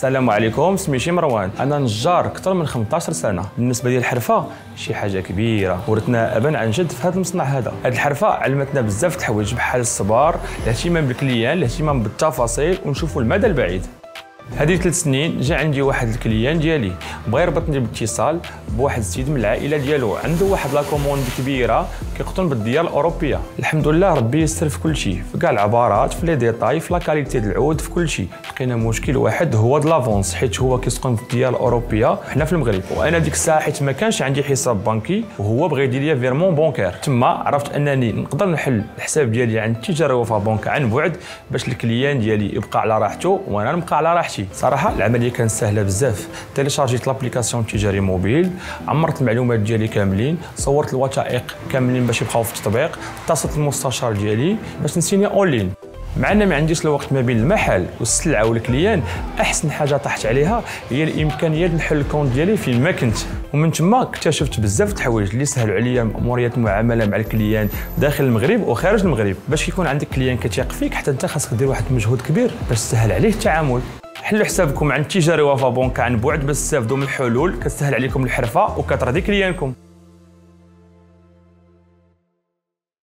السلام عليكم، سميتي مروان. انا نجار اكثر من 15 سنه. بالنسبه لي الحرفه شي حاجه كبيره ورثنا ابا عن جد في هذا المصنع هذا. هذه الحرفه علمتنا بزاف د الحوايج بحال الصبر، الاهتمام بالكليان، الاهتمام بالتفاصيل ونشوفوا المدى البعيد. هذه 3 سنين جا عندي واحد الكليان ديالي بغى يربطني باتصال بواحد السيد من العائله ديالو، عنده واحد لاكوموند كبيره كيقطن بالديار الاوروبيه. الحمد لله ربي يسر في كل شيء، في كاع العبارات، في لي ديتاي، في لا كاليتي ديال العود، في كل شيء. لقينا مشكل واحد هو د لافونس، حيت هو كيسكن في الديار الاوروبيه حنا في المغرب، وانا ديك الساعه حيت ما كانش عندي حساب بنكي وهو بغى يدير لي فيرمون بونكير. تما عرفت انني نقدر نحل الحساب ديالي عند التجاره وفا بنك عن بعد باش الكليان ديالي يبقى على راحته وانا نبقى على راحتي. صراحه العمليه كانت سهله بزاف. تيليشارجيت لابليكاسيون تجاري موبيل، عمرت المعلومات ديالي كاملين، صورت الوثائق كاملين باش يبقاو في التطبيق، اتصلت المستشار ديالي باش نسيني اونلاين. مع ان ما عنديش الوقت ما بين المحل والسلعه والكليان، احسن حاجه طحت عليها هي الامكانيه نحل الكونت ديالي فين ما كنت. ومن تما اكتشفت بزاف د الحوايج اللي سهلوا عليا ماموريات المعامله مع الكليان داخل المغرب وخارج المغرب. باش يكون عندك كليان كتيق فيك حتى انت خاصك دير واحد المجهود كبير باش تسهل عليه التعامل. حلوا حسابكم عند تجاري وفا بنك عن بعد باش تستافدوا من الحلول كتسهل عليكم الحرفه وكترضي كليانكم.